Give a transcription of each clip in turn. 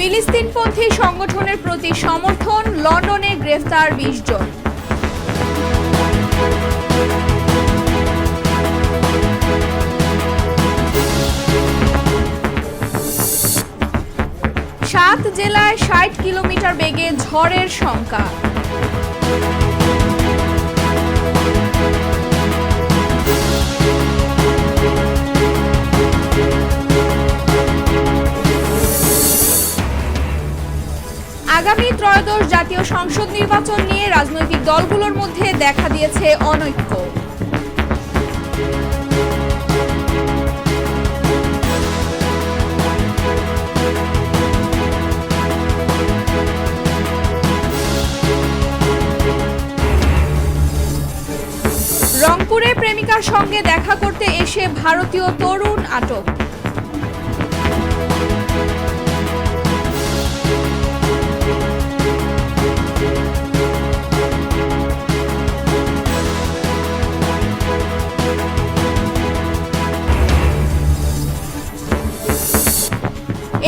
ফিলিস্তিনপন্থী সংগঠনের প্রতি সমর্থন, লন্ডনে গ্রেফতার 20 জন। সাত জেলায় 60 কিলোমিটার বেগে ঝড়ের শঙ্কা। আগামী ত্রয়োদশ জাতীয় সংসদ নির্বাচন নিয়ে রাজনৈতিক দলগুলোর মধ্যে দেখা দিয়েছে অনৈক্য। রংপুরে প্রেমিকার সঙ্গে দেখা করতে এসে ভারতীয় তরুণ আটক।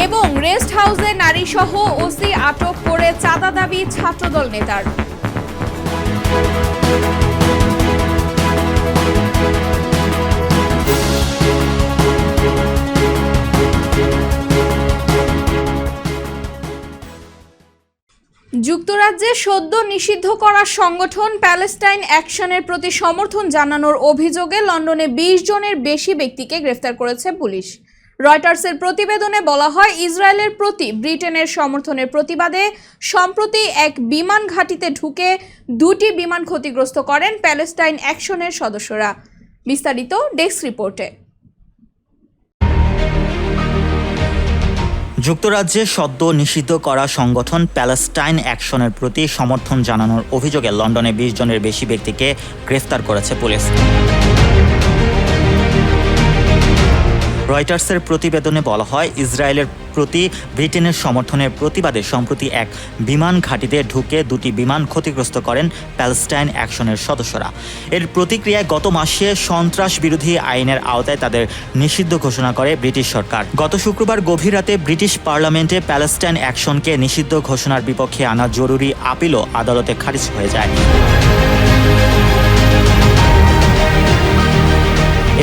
এবং রেস্ট হাউসে নারীসহ ওসি আটক করে চাঁদা দাবি ছাত্রদল নেতার। যুক্তরাজ্যে সদ্য নিষিদ্ধ করা সংগঠন প্যালেস্টাইন অ্যাকশনের প্রতি সমর্থন জানানোর অভিযোগে লন্ডনে 20 জনের বেশি ব্যক্তিকে গ্রেফতার করেছে পুলিশ। রয়টার্সের প্রতিবেদনে বলা হয়, ইসরায়েলের প্রতি ব্রিটেনের সমর্থনের প্রতিবাদে সম্প্রতি এক বিমান ঘাঁটিতে ঢুকে 2টি বিমান ক্ষতিগ্রস্ত করেন প্যালেস্টাইন অ্যাকশনের সদস্যরা। বিস্তারিত ডেস্ক রিপোর্টে। যুক্তরাজ্যে সদ্য নিষিদ্ধ করা সংগঠন প্যালেস্টাইন অ্যাকশনের প্রতি সমর্থন জানানোর অভিযোগে লন্ডনে 20 জনের বেশি ব্যক্তিকে গ্রেফতার করেছে পুলিশ। রয়টার্সের প্রতিবেদনে বলা হয়, ইসরায়েলের প্রতি ব্রিটেনের সমর্থনের প্রতিবাদে সম্প্রতি এক বিমান ঘাঁটিতে ঢুকে 2টি বিমান ক্ষতিগ্রস্ত করেন প্যালেস্টাইন অ্যাকশনের সদস্যরা। এর প্রতিক্রিয়ায় গত মাসে সন্ত্রাস বিরোধী আইনের আওতায় তাদের নিষিদ্ধ ঘোষণা করে ব্রিটিশ সরকার। গত শুক্রবার গভীর রাতে ব্রিটিশ পার্লামেন্টে প্যালেস্টাইন অ্যাকশনকে নিষিদ্ধ ঘোষণার বিপক্ষে আনা জরুরি আপিলও আদালতে খারিজ হয়ে যায়।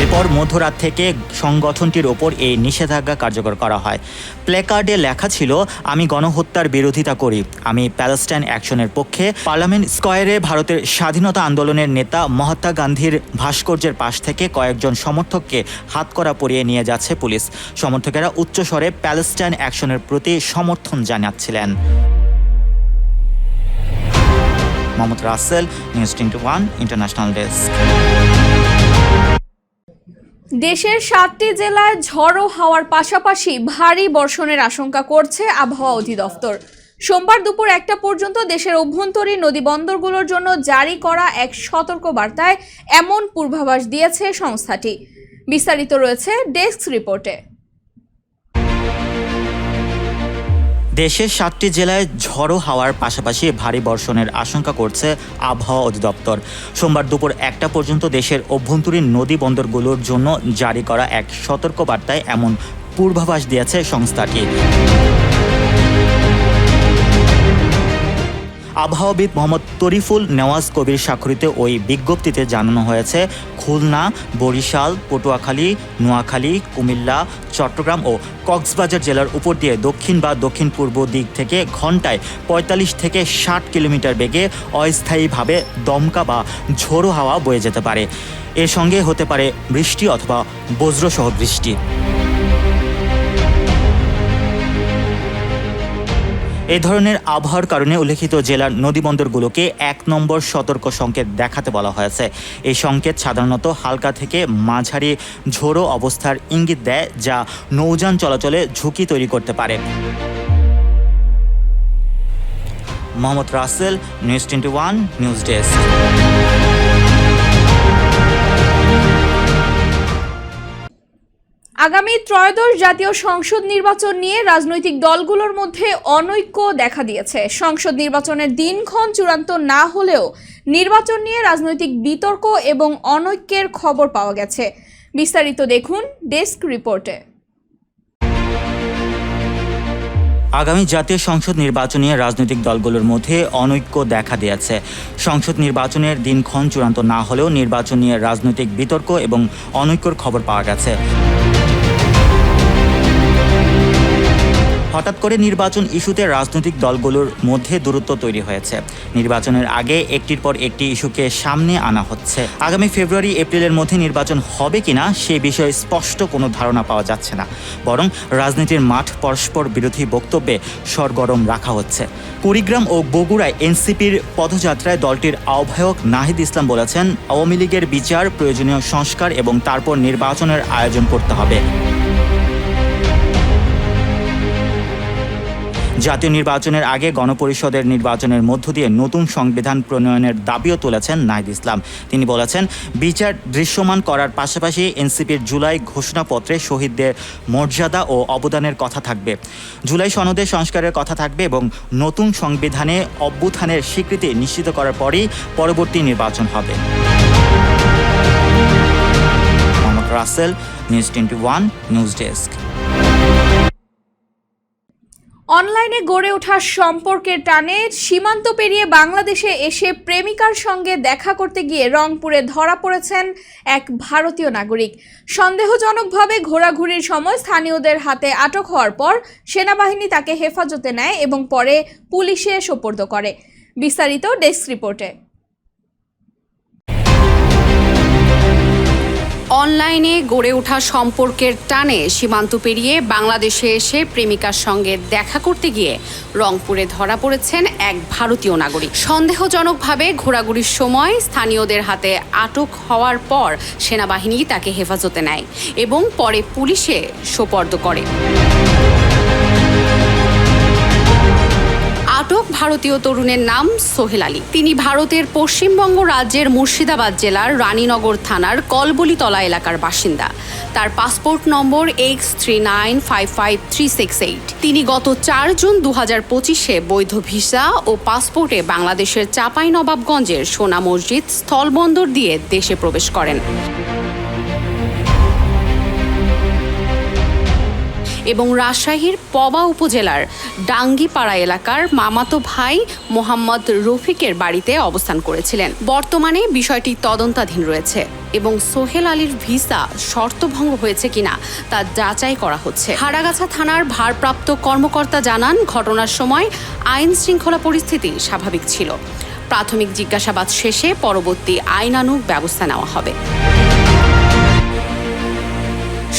এরপর মধ্যরাত থেকে সংগঠনটির ওপর এই নিষেধাজ্ঞা কার্যকর করা হয়। প্ল্যাকার্ডে লেখা ছিল, আমি গণহত্যার বিরোধিতা করি, আমি প্যালেস্টাইন অ্যাকশনের পক্ষে। পার্লামেন্ট স্কয়ারে ভারতের স্বাধীনতা আন্দোলনের নেতা মহাত্মা গান্ধীর ভাস্কর্যের পাশ থেকে কয়েকজন সমর্থককে হাতকড়া পরিয়ে নিয়ে যাচ্ছে পুলিশ। সমর্থকেরা উচ্চস্বরে প্যালেস্টাইন অ্যাকশনের প্রতি সমর্থন জানাচ্ছিলেন। Mohammad Rasel, news 21 international desk. দেশের 7টি জেলায় ঝড়ো হাওয়ার পাশাপাশি ভারী বর্ষণের আশঙ্কা করছে আবহাওয়া অধিদপ্তর। সোমবার দুপুর 1টা পর্যন্ত দেশের অভ্যন্তরীণ নদী বন্দরগুলোর জন্য জারি করা এক সতর্ক বার্তায় এমন পূর্বাভাস দিয়েছে সংস্থাটি। বিস্তারিত রয়েছে ডেস্ক রিপোর্টে। দেশের 7টি জেলায় ঝড়ো হাওয়ার পাশাপাশি ভারী বর্ষণের আশঙ্কা করছে আবহাওয়া অধিদপ্তর। সোমবার দুপুর 1টা পর্যন্ত দেশের অভ্যন্তরীণ নদী বন্দরগুলোর জন্য জারি করা এক সতর্ক বার্তায় এমন পূর্বাভাস দিয়েছে সংস্থাটি। আবহাওয়াবিদ মোহাম্মদ তরিফুল নেওয়াজ কবির স্বাক্ষরিত ওই বিজ্ঞপ্তিতে জানানো হয়েছে, খুলনা, বরিশাল, পটুয়াখালী, নোয়াখালী, কুমিল্লা, চট্টগ্রাম ও কক্সবাজার জেলার উপর দিয়ে দক্ষিণ বা দক্ষিণ পূর্ব দিক থেকে ঘন্টায় 45 থেকে 60 কিলোমিটার বেগে অস্থায়ীভাবে দমকা বা ঝোড়ো হাওয়া বয়ে যেতে পারে। এর সঙ্গে হতে পারে বৃষ্টি অথবা বজ্রসহ বৃষ্টি। এই ধরনের আবহাওয়ার কারণে উল্লেখিত জেলার নদীবন্দরগুলোকে 1 নম্বর সতর্ক সংকেত দেখাতে বলা হয়েছে। এই সংকেত সাধারণত হালকা থেকে মাঝারি ঝোড়ো অবস্থার ইঙ্গিত দেয়, যা নৌযান চলাচলে ঝুঁকি তৈরি করতে পারে। Mohammad Rasel, news 21 news desk. আগামী ত্রয়োদশ জাতীয় সংসদ নির্বাচন নিয়ে রাজনৈতিক দলগুলোর মধ্যে অনৈক্য দেখা দিয়েছে। সংসদ নির্বাচনের দিনক্ষণ চূড়ান্ত না হলেও নির্বাচন নিয়ে রাজনৈতিক বিতর্ক এবং অনৈক্যের খবর পাওয়া গেছে। বিস্তারিত দেখুন ডেস্ক রিপোর্টে। আগামী জাতীয় সংসদ নির্বাচন নিয়ে রাজনৈতিক দলগুলোর মধ্যে অনৈক্য দেখা দিয়েছে। সংসদ নির্বাচনের দিনক্ষণ চূড়ান্ত না হলেও নির্বাচন নিয়ে রাজনৈতিক বিতর্ক এবং অনৈক্যর খবর পাওয়া গেছে। হঠাৎ করে নির্বাচন ইস্যুতে রাজনৈতিক দলগুলোর মধ্যে দূরত্ব তৈরি হয়েছে। নির্বাচনের আগে একটির পর একটি ইস্যুকে সামনে আনা হচ্ছে। আগামী ফেব্রুয়ারি এপ্রিলের মধ্যে নির্বাচন হবে কিনা সে বিষয়ে স্পষ্ট কোনো ধারণা পাওয়া যাচ্ছে না, বরং রাজনীতির মাঠ পরস্পর বিরোধী বক্তব্যে সরগরম রাখা হচ্ছে। কুড়িগ্রাম ও বগুড়ায় এনসিপির পদযাত্রায় দলটির আহ্বায়ক নাহিদ ইসলাম বলেছেন, আওয়ামী লীগের বিচার, প্রয়োজনীয় সংস্কার এবং তারপর নির্বাচনের আয়োজন করতে হবে। জাতীয় নির্বাচনের আগে গণপরিষদের নির্বাচনের মধ্য দিয়ে নতুন সংবিধান প্রণয়নের দাবিও তুলেছেন নাহিদ ইসলাম। তিনি বলেছেন, বিচার দৃশ্যমান করার পাশাপাশি এনসিপির জুলাই ঘোষণাপত্রে শহীদদের মর্যাদা ও অবদানের কথা থাকবে, জুলাই সনদে সংস্কারের কথা থাকবে এবং নতুন সংবিধানে অভ্যুত্থানের স্বীকৃতি নিশ্চিত করার পরই পরবর্তী নির্বাচন হবে। Mohammad Rasel, news 21, news desk. অনলাইনে গড়ে ওঠা সম্পর্কের টানে সীমান্ত পেরিয়ে বাংলাদেশে এসে প্রেমিকার সঙ্গে দেখা করতে গিয়ে রংপুরে ধরা পড়েছেন এক ভারতীয় নাগরিক। সন্দেহজনকভাবে ঘোরাঘুরির সময় স্থানীয়দের হাতে আটক হওয়ার পর সেনাবাহিনী তাকে হেফাজতে নেয় এবং পরে পুলিশে সোপর্দ করে। বিস্তারিত ডেস্ক রিপোর্টে। অনলাইনে গড়ে ওঠা সম্পর্কের টানে সীমান্ত পেরিয়ে বাংলাদেশে এসে প্রেমিকার সঙ্গে দেখা করতে গিয়ে রংপুরে ধরা পড়েছেন এক ভারতীয় নাগরিক। সন্দেহজনকভাবে ঘোরাঘুরির সময় স্থানীয়দের হাতে আটক হওয়ার পর সেনাবাহিনী তাকে হেফাজতে নেয় এবং পরে পুলিশে সোপর্দ করে। আটক ভারতীয় তরুণের নাম সোহেল আলী। তিনি ভারতের পশ্চিমবঙ্গ রাজ্যের মুর্শিদাবাদ জেলার রানীনগর থানার কলবলিতলা এলাকার বাসিন্দা। তার পাসপোর্ট নম্বর X39553668। তিনি গত 4 জুন 2025-এ বৈধ ভিসা ও পাসপোর্টে বাংলাদেশের চাঁপাইনবাবগঞ্জের সোনা মসজিদ স্থলবন্দর দিয়ে দেশে প্রবেশ করেন এবং রাজশাহীর পবা উপজেলার ডাঙ্গিপাড়া এলাকার মামাতো ভাই মোহাম্মদ রফিকের বাড়িতে অবস্থান করেছিলেন। বর্তমানে বিষয়টি তদন্তাধীন রয়েছে এবং সোহেল আলীর ভিসা শর্তভঙ্গ হয়েছে কিনা তা যাচাই করা হচ্ছে। হাড়াগাছা থানার ভারপ্রাপ্ত কর্মকর্তা জানান, ঘটনার সময় আইন শৃঙ্খলা পরিস্থিতি স্বাভাবিক ছিল। প্রাথমিক জিজ্ঞাসাবাদ শেষে পরবর্তী আইনানুগ ব্যবস্থা নেওয়া হবে।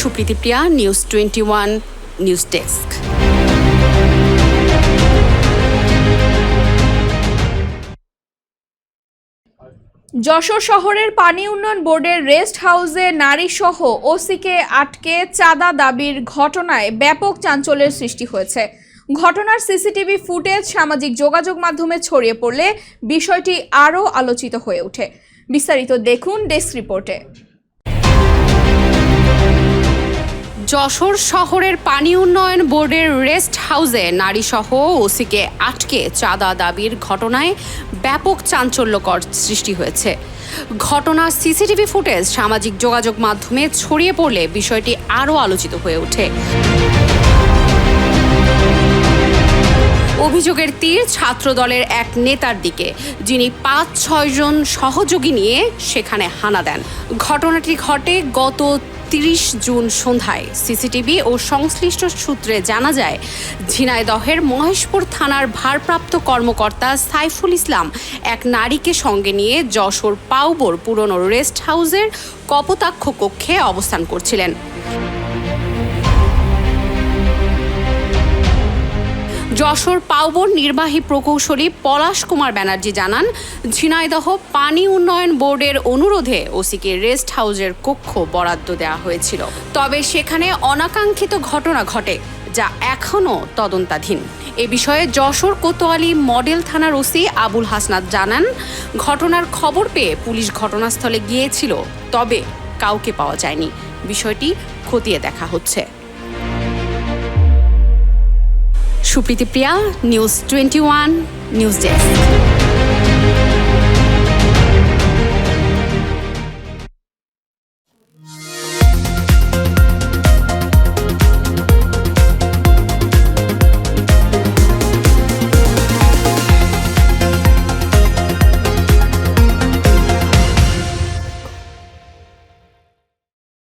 সুপ্রীতি প্রিয়া, নিউজ 21, নিউজ ডেস্ক। যশোর শহরের পানি উন্নয়ন বোর্ডের রেস্ট হাউসে নারীসহ ওসিকে আটকে চাঁদা দাবির ঘটনায় ব্যাপক চাঞ্চল্যের সৃষ্টি হয়েছে। ঘটনার সিসিটিভি ফুটেজ সামাজিক যোগাযোগ মাধ্যমে ছড়িয়ে পড়লে বিষয়টি আরও আলোচিত হয়ে ওঠে। বিস্তারিত দেখুন ডেস্ক রিপোর্টে। যশোর শহরের পানি উন্নয়ন বোর্ডের রেস্ট হাউসে নারীসহ ওসিকে আটকে চাঁদা দাবির ঘটনায় ব্যাপক চাঞ্চল্যকর সৃষ্টি হয়েছে। ঘটনার সিসিটিভি ফুটেজ সামাজিক যোগাযোগ মাধ্যমে ছড়িয়ে পড়লে বিষয়টি আরও আলোচিত হয়ে ওঠে। অভিযোগের তীর ছাত্রদলের এক নেতার দিকে, যিনি 5-6 জন সহযোগী নিয়ে সেখানে হানা দেন। ঘটনাটি ঘটে গত 30 জুন সন্ধ্যায়। সিসিটিভি ও সংশ্লিষ্ট সূত্রে জানা যায়, ঝিনাইদহের মহেশপুর থানার ভারপ্রাপ্ত কর্মকর্তা সাইফুল ইসলাম এক নারীকে সঙ্গে নিয়ে যশোর পাউবোর পুরনো রেস্ট হাউসের কপোতাক্ষ কক্ষে অবস্থান করছিলেন। যশোর পাউবোর নির্বাহী প্রকৌশলী পলাশ কুমার ব্যানার্জি জানান, ঝিনাইদহ পানি উন্নয়ন বোর্ডের অনুরোধে ওসিকে রেস্ট হাউসের কক্ষ বরাদ্দ দেওয়া হয়েছিল। তবে সেখানে অনাকাঙ্ক্ষিত ঘটনা ঘটে, যা এখনও তদন্তাধীন। এ বিষয়ে যশোর কোতোয়ালি মডেল থানার ওসি আবুল হাসনাত জানান, ঘটনার খবর পেয়ে পুলিশ ঘটনাস্থলে গিয়েছিল, তবে কাউকে পাওয়া যায়নি। বিষয়টি খতিয়ে দেখা হচ্ছে। সুপ্রীতি প্রিয়া, নিউজ 21, নিউজ ডেস্ক।